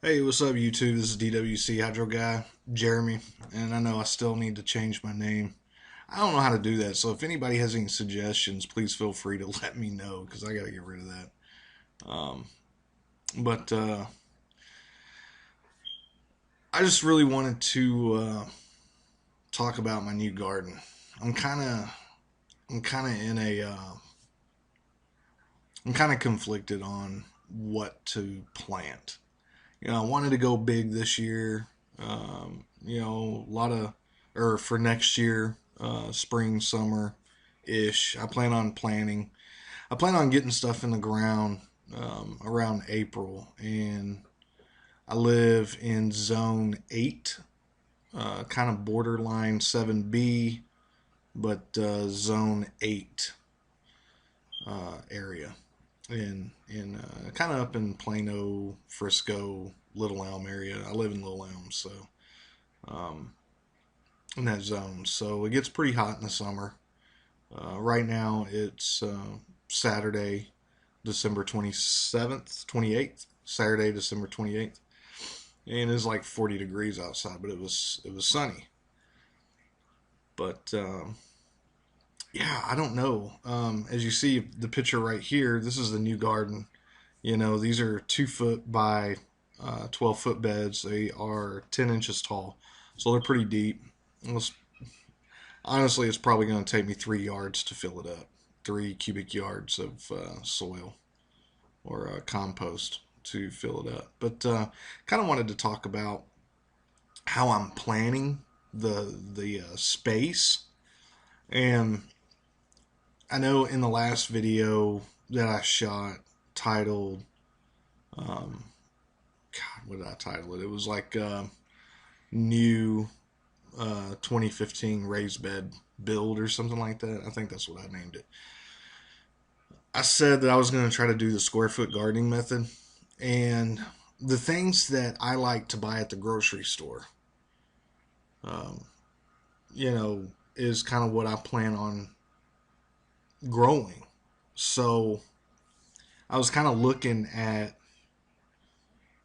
Hey, what's up, YouTube? This is DWC Hydro Guy, Jeremy, and I know I still need to change my name. I don't know how to do that, so if anybody has any suggestions, please feel free to let me know because I got to get rid of that. Um, but I just really wanted to talk about my new garden. I'm kind of, I'm kind of in a, I'm kind of conflicted on what to plant. I wanted to go big this year. A lot of, or for next year, spring, summer ish. I plan on getting stuff in the ground around April. And I live in zone 8, kind of borderline 7B, but zone 8 area in kind of up in Plano, Frisco, Little Elm area. I live in Little Elm, so um, in that zone. So it gets pretty hot in the summer. Right now it's Saturday, December 27th, 28th. Saturday, December 28th, and it's like 40 degrees outside, but it was sunny. But yeah, I don't know. As you see the picture right here, this is the new garden. These are 2 foot by 12-foot beds. They are 10 inches tall, so they're pretty deep. Honestly, it's probably going to take me 3 yards to fill it up. 3 cubic yards of soil or compost to fill it up. But kind of wanted to talk about how I'm planning the space. And I know in the last video that I shot titled, God, what did I title it? It was like new 2015 raised bed build or something like that. I think that's what I named it. I said that I was going to try to do the square foot gardening method, and the things that I like to buy at the grocery store, um, is kind of what I plan on growing. So I was kind of looking at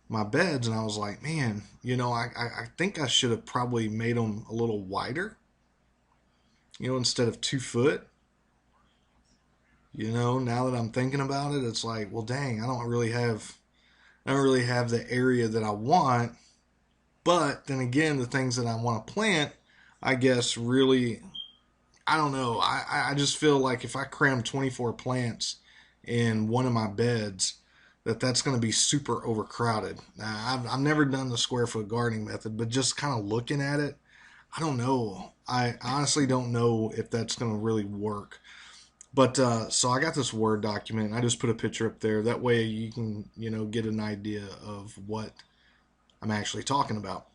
my beds and I was like, man, I think I should have probably made them a little wider, instead of 2 foot. Now that I'm thinking about it, it's like, well, dang, I don't really have the area that I want. But then again, the things that I want to plant, I guess, really, I don't know. I just feel like if I cram 24 plants in one of my beds, that's going to be super overcrowded. Now, I've never done the square foot gardening method, but just kind of looking at it, I don't know. I honestly don't know if that's going to really work. But so I got this Word document. I just put a picture up there. That way you can, get an idea of what I'm actually talking about.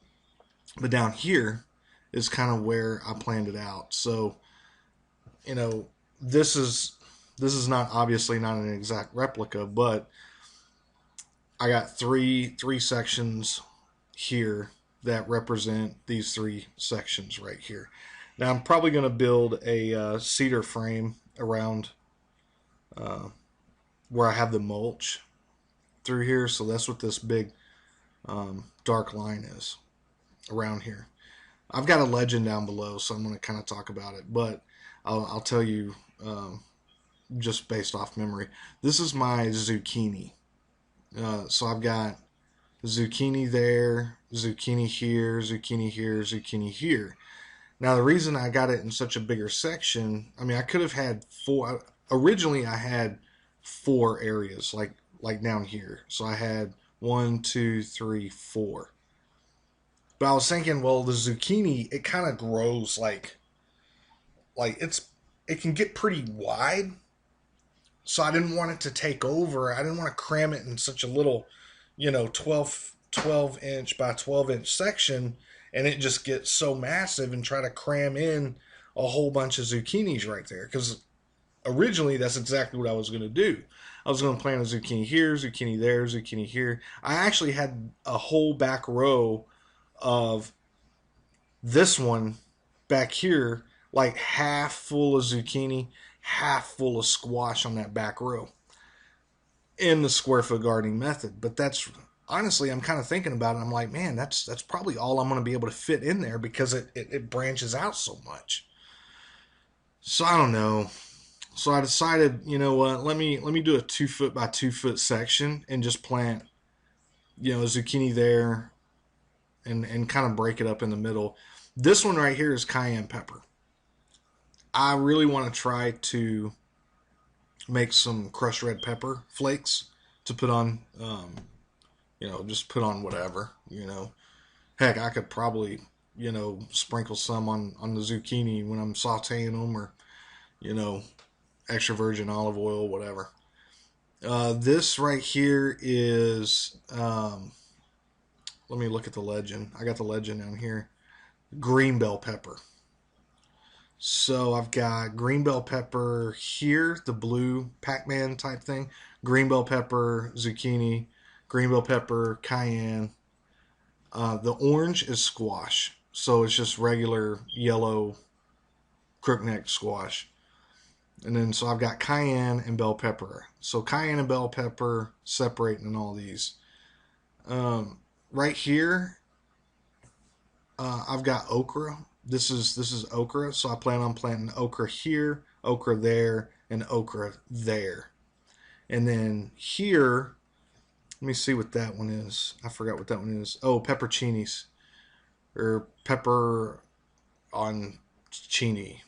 But down here is kind of where I planned it out. So, you know, this is this is not obviously not an exact replica, but I got three sections here that represent these 3 sections right here. Now I'm probably going to build a cedar frame around uh, where I have the mulch through here. So that's what this big dark line is around here. I've got a legend down below, so I'm going to kind of talk about it, but I'll tell you just based off memory. This is my zucchini. So I've got zucchini there, zucchini here, zucchini here, zucchini here. Now the reason I got it in such a bigger section, I mean, I could have had 4. Originally, I had 4 areas, like down here. So I had 1, 2, 3, 4. But I was thinking, well, the zucchini, it kind of grows like it can get pretty wide. So I didn't want it to take over. I didn't want to cram it in such a little, 12 inch by 12 inch section, and it just gets so massive and try to cram in a whole bunch of zucchinis right there. Because originally that's exactly what I was going to do. I was going to plant a zucchini here, zucchini there, zucchini here. I actually had a whole back row of this one back here, like half full of zucchini, half full of squash on that back row in the square foot gardening method. But honestly, I'm kind of thinking about it. I'm like, man, that's probably all I'm going to be able to fit in there because it branches out so much. So I don't know. So I decided, you know what? Let me do a 2 foot by 2 foot section and just plant, zucchini there, and kind of break it up in the middle. This one right here is cayenne pepper. I really want to try to make some crushed red pepper flakes to put on, just put on whatever. Heck, I could probably, sprinkle some on the zucchini when I'm sauteing them, or, you know, extra virgin olive oil, whatever. This right here is, let me look at the legend. I got the legend down here. Green bell pepper. So I've got green bell pepper here, the blue Pac-Man type thing. Green bell pepper, zucchini, green bell pepper, cayenne. The orange is squash. So it's just regular yellow crookneck squash. And then so I've got cayenne and bell pepper. So cayenne and bell pepper separating in all these. Right here, I've got okra. This is okra. So I plan on planting okra here, okra there, and okra there. And then here, let me see what that one is. I forgot what that one is. Oh, pepperoncinis, or pepper on chini,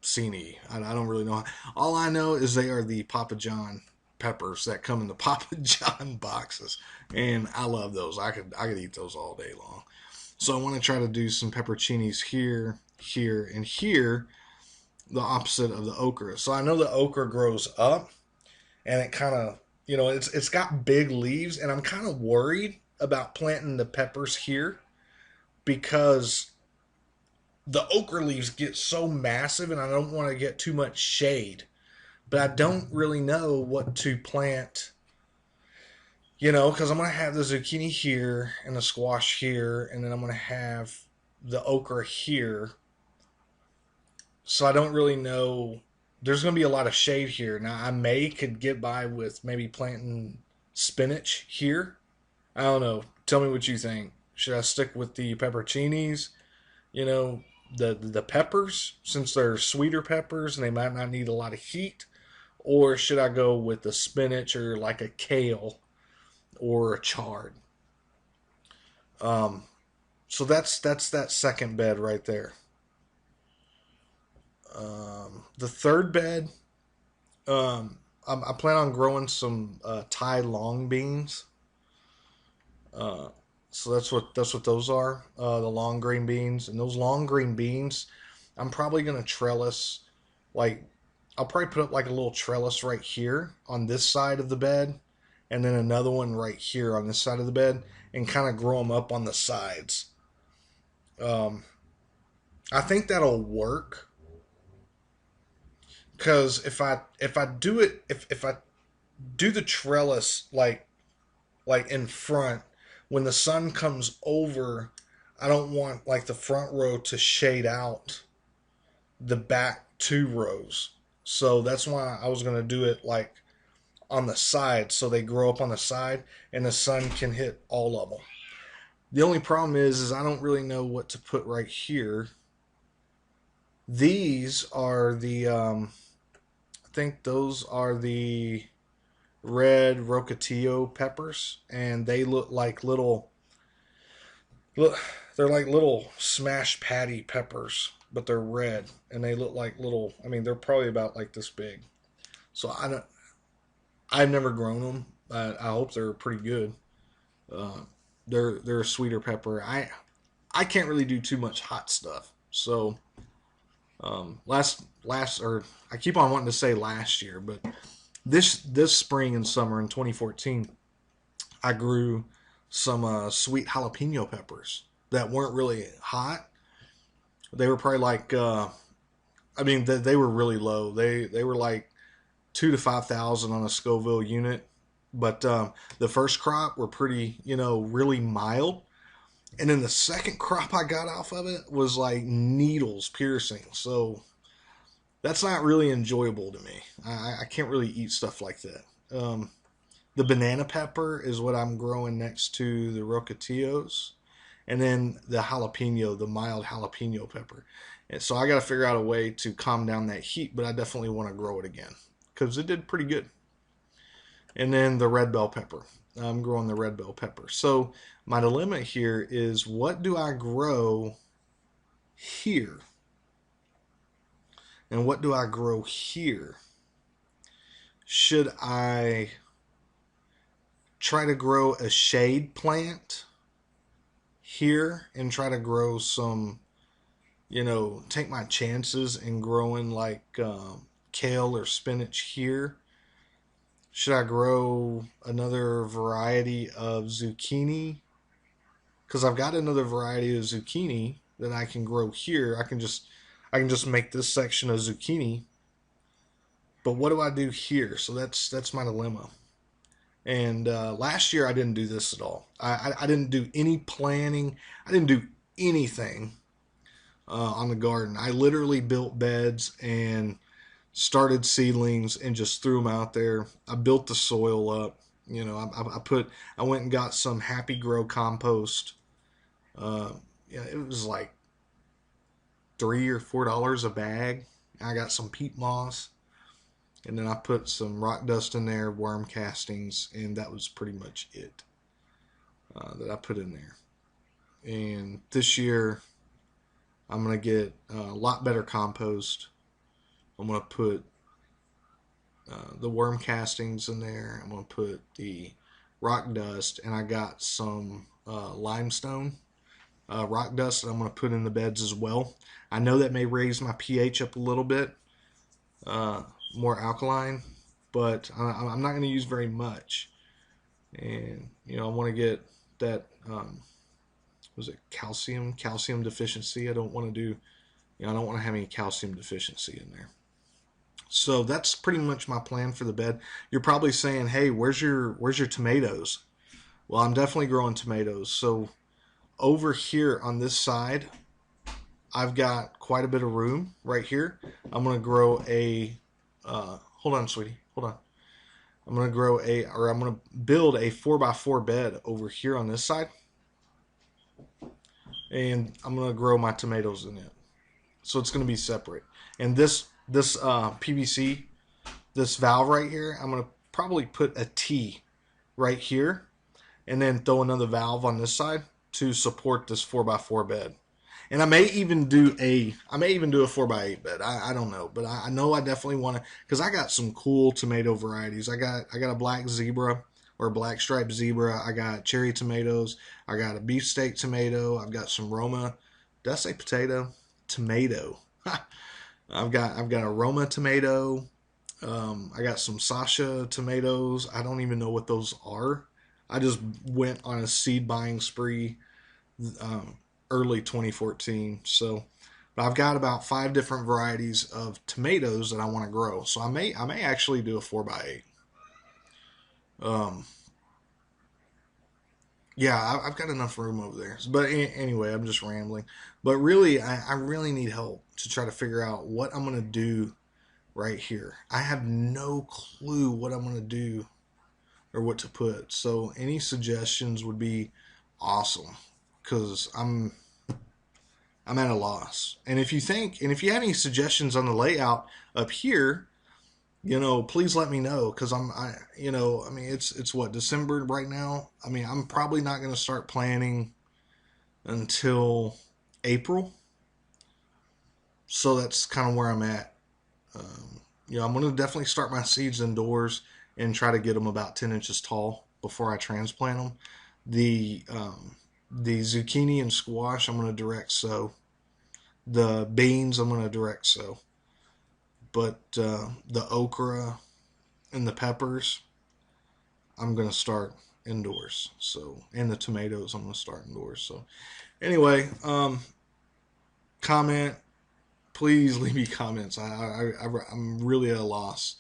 cini. I don't really know. All I know is they are the Papa John peppers that come in the Papa John boxes, and I love those. I could eat those all day long. So I want to try to do some pepperoncinis here, here, and here, the opposite of the okra. So I know the okra grows up, and it kind of, it's got big leaves, and I'm kind of worried about planting the peppers here because the okra leaves get so massive, and I don't want to get too much shade. But I don't really know what to plant, because I'm going to have the zucchini here and the squash here, and then I'm going to have the okra here. So I don't really know. There's going to be a lot of shade here. Now, could get by with maybe planting spinach here. I don't know. Tell me what you think. Should I stick with the pepperoncinis? You know, the peppers, since they're sweeter peppers and they might not need a lot of heat, or should I go with the spinach or like a kale or a chard? Um, so that's that second bed right there. The third bed, I plan on growing some Thai long beans. Uh, so that's what those are. The long green beans, and those long green beans, I'm probably gonna trellis, like, I'll probably put up like a little trellis right here on this side of the bed, and then another one right here on this side of the bed, and kind of grow them up on the sides. Um, I think that'll work because if I do it, if I do the trellis like in front, when the sun comes over, I don't want like the front row to shade out the back 2 rows. So that's why I was gonna do it like on the side, so they grow up on the side and the sun can hit all of them. The only problem is I don't really know what to put right here. These are the I think those are the red rocatillo peppers, and they look like look they're like little smashed patty peppers, but they're red, and they look like little. I mean, they're probably about like this big. So I've never grown them. I hope they're pretty good. Uh, they're a sweeter pepper. I can't really do too much hot stuff. So last or I keep on wanting to say last year, but this spring and summer in 2014, I grew some sweet jalapeno peppers that weren't really hot. They were probably like I mean they were really low. They were like 2 to 5,000 on a Scoville unit. But the first crop were pretty, really mild. And then the second crop I got off of it was like needles piercing. So that's not really enjoyable to me. I can't really eat stuff like that. The banana pepper is what I'm growing next to the rocatillos, and then the jalapeno, the mild jalapeno pepper. And so I got to figure out a way to calm down that heat, but I definitely want to grow it again because it did pretty good. And then the red bell pepper. I'm growing the red bell pepper. So my dilemma here is, what do I grow here? And what do I grow here? Should I try to grow a shade plant here and try to grow some, take my chances in growing like kale or spinach here? Should I grow another variety of zucchini? Because I've got another variety of zucchini that I can grow here. I can just make this section of zucchini. But what do I do here? So that's my dilemma. And last year I didn't do this at all. I didn't do any planning. I didn't do anything on the garden. I literally built beds and started seedlings and just threw them out there. I built the soil up. I went and got some Happy Grow compost. Uh, yeah, it was like $3 or $4 a bag. I got some peat moss, and then I put some rock dust in there, worm castings, and that was pretty much it that I put in there. And this year, I'm gonna get a lot better compost. I'm gonna put the worm castings in there. I'm gonna put the rock dust, and I got some limestone rock dust that I'm gonna put in the beds as well. I know that may raise my pH up a little bit, uh, more alkaline, but I'm not gonna use very much. And I want to get that. Was it calcium deficiency? I don't want to do. I don't want to have any calcium deficiency in there. So that's pretty much my plan for the bed. You're probably saying, "Hey, where's your tomatoes?" Well, I'm definitely growing tomatoes. So over here on this side, I've got quite a bit of room right here. I'm gonna grow a. Hold on, sweetie. Hold on. I'm gonna build a 4x4 bed over here on this side, and I'm gonna grow my tomatoes in it. So it's gonna be separate. And this PVC, this valve right here, I'm gonna probably put a T right here, and then throw another valve on this side to support this 4x4 bed. And I may even do a 4x8 bed. I don't know, but I know I definitely want to, because I got some cool tomato varieties. I got a black zebra or a black striped zebra. I got cherry tomatoes. I got a beefsteak tomato. I've got some Roma. Did I say potato? Tomato. I've got a Roma tomato. I got some Sasha tomatoes. I don't even know what those are. I just went on a seed buying spree um, early 2014. So, but I've got about 5 different varieties of tomatoes that I want to grow. So I may actually do a 4x8. Um, yeah, I've got enough room over there. But anyway, I'm just rambling. But really, I really need help to try to figure out what I'm gonna do right here. I have no clue what I'm gonna do or what to put. So any suggestions would be awesome because I'm at a loss. And if you have any suggestions on the layout up here, please let me know because I mean, it's what, December right now. I mean, I'm probably not going to start planning until April. So that's kind of where I'm at. I'm going to definitely start my seeds indoors and try to get them about 10 inches tall before I transplant them. The zucchini and squash I'm going to direct sow. The beans I'm going to direct sow. But the okra and the peppers I'm going to start indoors. So, and the tomatoes I'm going to start indoors. So anyway, comment. Please leave me comments. I'm really at a loss.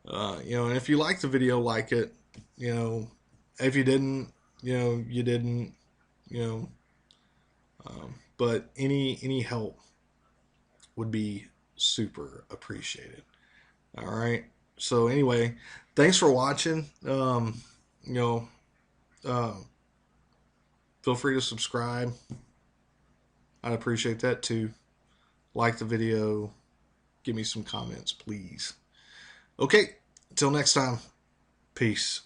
And if you like the video, like it. If you didn't, you didn't. You know, but any help would be super appreciated. All right. So anyway, thanks for watching. You know, uh, feel free to subscribe. I'd appreciate that too. Like the video. Give me some comments, please. Okay, until next time. Peace.